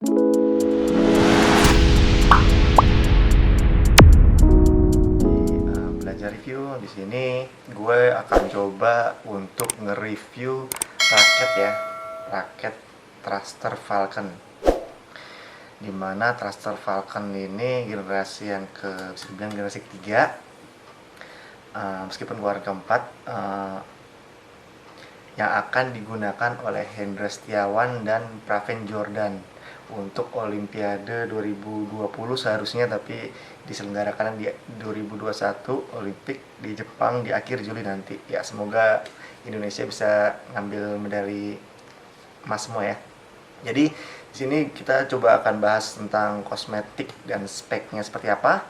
Belajar review di sini gue akan coba untuk nge-review raket thruster Falcon. Dimana thruster Falcon ini generasi yang bisa dibilang generasi ketiga, meskipun keluaran keempat, yang akan digunakan oleh Hendra Setiawan dan Praven Jordan untuk Olimpiade 2020 seharusnya, tapi diselenggarakan di 2021 Olimpik di Jepang di akhir Juli nanti. Ya, semoga Indonesia bisa ngambil medali emas semua ya. Jadi di sini kita coba akan bahas tentang kosmetik dan speknya seperti apa,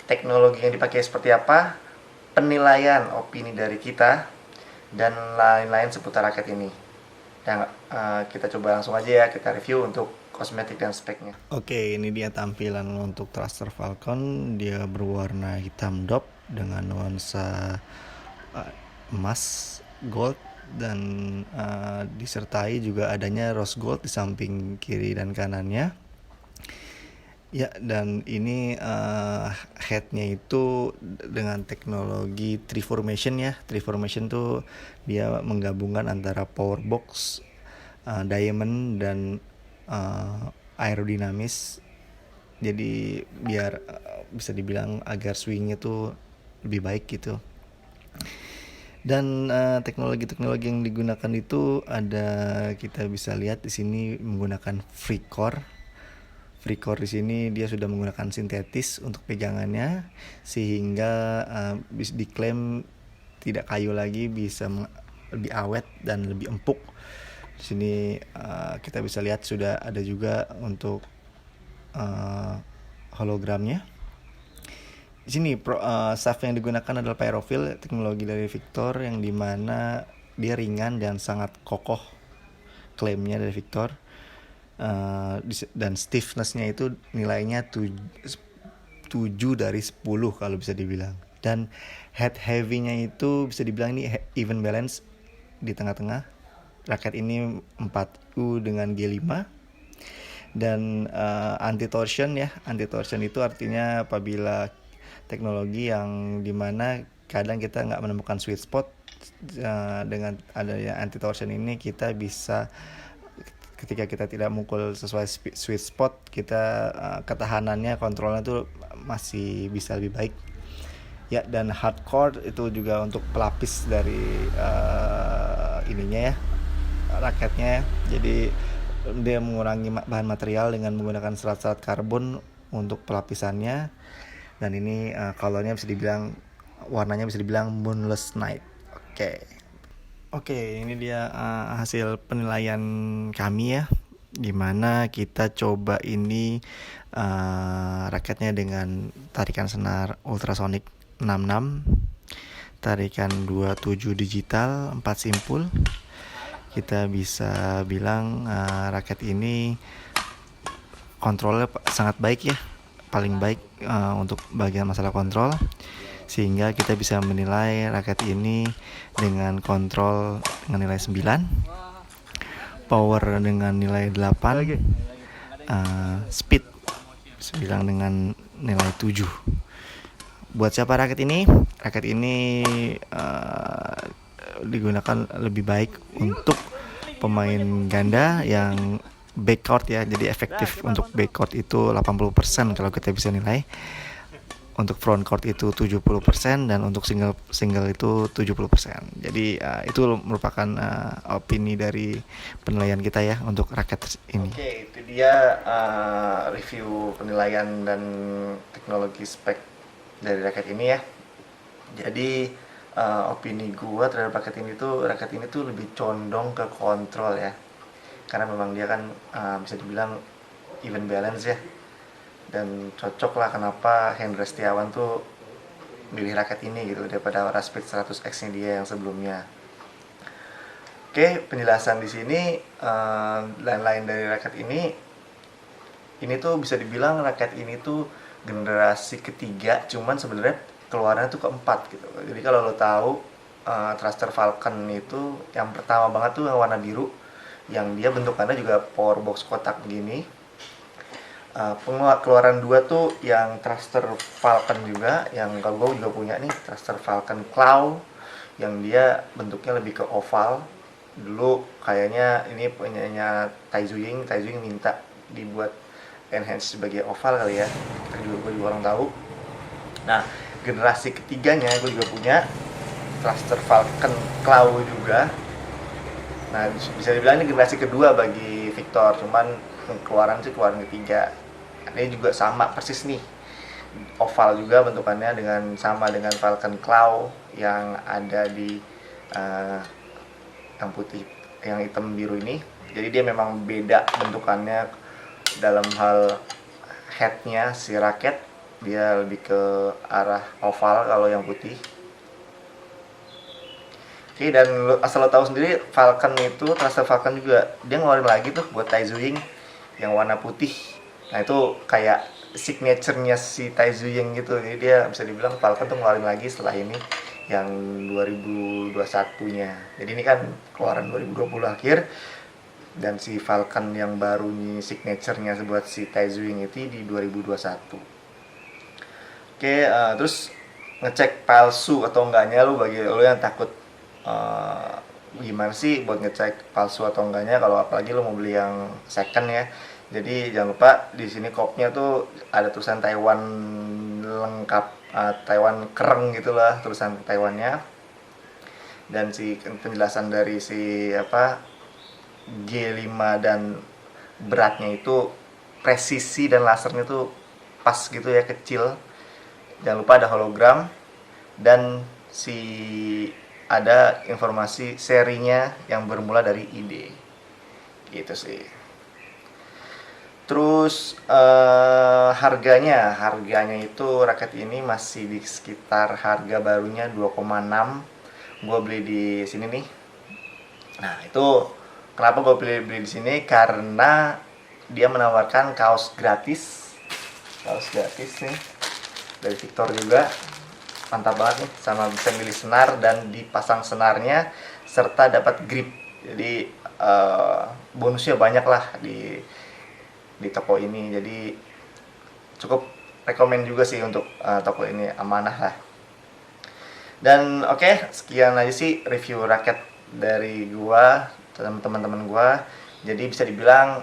teknologi yang dipakai seperti apa, penilaian opini dari kita, dan lain-lain seputar raket ini. Dan kita coba langsung aja ya, kita review untuk kosmetik dan speknya. Oke, ini dia tampilan untuk thruster Falcon. Dia berwarna hitam dop dengan nuansa emas gold, dan disertai juga adanya rose gold di samping kiri dan kanannya. Ya, dan ini headnya itu dengan teknologi Triformation ya. Triformation tuh dia menggabungkan antara power box, diamond, dan aerodinamis. Jadi biar bisa dibilang agar swingnya tuh lebih baik gitu. Dan teknologi-teknologi yang digunakan itu ada, kita bisa lihat di sini menggunakan FreeCore. FreeCore di sini dia sudah menggunakan sintetis untuk pegangannya, sehingga diklaim tidak kayu lagi, bisa lebih awet dan lebih empuk. Di sini kita bisa lihat sudah ada juga untuk hologramnya. Di sini shaft yang digunakan adalah Pyrofill, teknologi dari Victor, yang dimana dia ringan dan sangat kokoh, klaimnya dari Victor. Dan stiffness-nya itu nilainya 7 dari 10 kalau bisa dibilang. Dan head heavy-nya itu bisa dibilang ini even balance di tengah-tengah. Raket ini 4U dengan G5. Dan anti torsion ya. Anti torsion itu artinya apabila teknologi yang dimana kadang kita nggak menemukan sweet spot, dengan adanya anti torsion ini kita bisa, ketika kita tidak mukul sesuai sweet spot, kita ketahanannya, kontrolnya tuh masih bisa lebih baik ya. Dan hardcore itu juga untuk pelapis dari ininya ya, raketnya. Jadi dia mengurangi bahan material dengan menggunakan serat-serat karbon untuk pelapisannya. Dan ini colornya bisa dibilang, warnanya bisa dibilang moonless night. Oke, ini dia hasil penilaian kami ya, dimana kita coba ini raketnya dengan tarikan senar ultrasonic 66, tarikan 27 digital, 4 simpul. Kita bisa bilang raket ini kontrolnya sangat baik ya, paling baik untuk bagian masalah kontrol, sehingga kita bisa menilai raket ini dengan kontrol dengan nilai 9, power dengan nilai 8, speed bisa bilang dengan nilai 7. Buat siapa raket ini? Raket ini digunakan lebih baik untuk pemain ganda yang backcourt ya. Jadi efektif untuk backcourt itu 80% kalau kita bisa nilai. Untuk front court itu 70%, dan untuk single itu 70%. Jadi itu merupakan opini dari penilaian kita ya untuk raket ini. Oke, itu dia review penilaian dan teknologi spek dari raket ini ya. Jadi opini gua terhadap raket ini tuh lebih condong ke kontrol ya. Karena memang dia kan bisa dibilang even balance ya. Dan cocok lah kenapa Hendra Setiawan tuh milih raket ini gitu daripada Raspberry 100X nya dia yang sebelumnya. Oke, penjelasan di sini lain-lain dari raket ini tuh bisa dibilang raket ini tuh generasi ketiga, cuman sebenarnya keluarannya tuh keempat gitu. Jadi kalau lo tahu thruster Falcon itu yang pertama banget tuh yang warna biru, yang dia bentukannya juga power box kotak begini. Keluaran 2 tuh yang thruster Falcon juga, yang kalau gue juga punya nih thruster Falcon Claw yang dia bentuknya lebih ke oval. Dulu kayaknya ini punyanya Taizuying minta dibuat enhance sebagai oval kali ya, gue juga orang tahu. Nah, generasi ketiganya gue juga punya thruster Falcon Claw juga. Nah, bisa dibilang ini generasi kedua bagi Victor, cuman keluaran ketiga. Ini juga sama persis nih, oval juga bentukannya sama dengan Falcon Claw yang ada di uh, yang putih, yang hitam biru ini. Jadi dia memang beda bentukannya dalam hal headnya. Si raket dia lebih ke arah oval kalau yang putih. Oke, dan asal lo tahu sendiri, Falcon itu, thruster Falcon juga dia ngeluarin lagi tuh buat Taizuying yang warna putih. Nah itu kayak signaturenya si Taizuying gitu. Jadi dia bisa dibilang Falcon tuh ngeluarin lagi setelah ini yang 2021-nya. Jadi ini kan keluaran 2020 akhir, dan si Falcon yang baru nih signaturenya buat si Taizuying itu di 2021. Oke, terus ngecek palsu atau enggaknya lu, bagi lu yang takut gimana sih buat ngecek palsu atau enggaknya kalau apalagi lo mau beli yang second ya. Jadi jangan lupa di sini kopnya tuh ada tulisan Taiwan lengkap, Taiwan kereng gitulah tulisan Taiwannya, dan si penjelasan dari si G5 dan beratnya itu presisi dan lasernya tuh pas gitu ya, kecil. Jangan lupa ada hologram dan ada informasi serinya yang bermula dari ID gitu sih. Terus harganya itu raket ini masih di sekitar harga barunya 2,6. Gue beli di sini nih. Nah itu kenapa gue beli di sini, karena dia menawarkan kaos gratis nih dari Victor juga. Mantap banget nih, sama bisa milih senar dan dipasang senarnya serta dapat grip. Jadi bonusnya banyak lah di toko ini. Jadi cukup rekomen juga sih untuk toko ini, amanah lah. Dan oke, sekian aja sih review raket dari gua dan teman-teman gua. Jadi bisa dibilang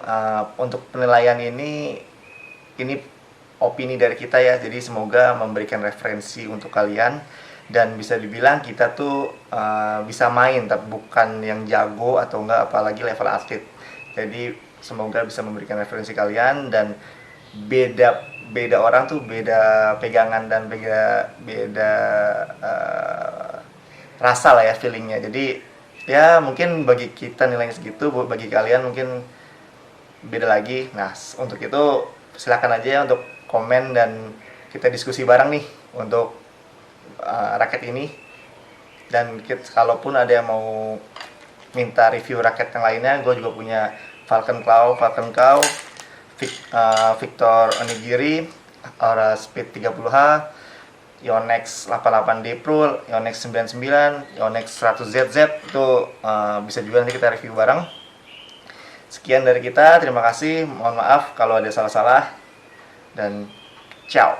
untuk penilaian ini opini dari kita ya, jadi semoga memberikan referensi untuk kalian, dan bisa dibilang kita tuh bisa main tapi bukan yang jago atau enggak apalagi level atlet. Jadi semoga bisa memberikan referensi kalian, dan beda orang tuh beda pegangan dan beda rasa lah ya, feelingnya. Jadi ya mungkin bagi kita nilainya segitu, bagi kalian mungkin beda lagi. Nah untuk itu silakan aja ya untuk komen dan kita diskusi bareng nih untuk raket ini. Dan kalaupun ada yang mau minta review raket yang lainnya, gue juga punya Falcon Claw, Victor Onigiri, Aura Speed 30H, Yonex 88D Pro, Yonex 99, Yonex 100ZZ. Itu bisa juga nanti kita review bareng. Sekian dari kita, terima kasih, mohon maaf kalau ada salah-salah, dan ciao.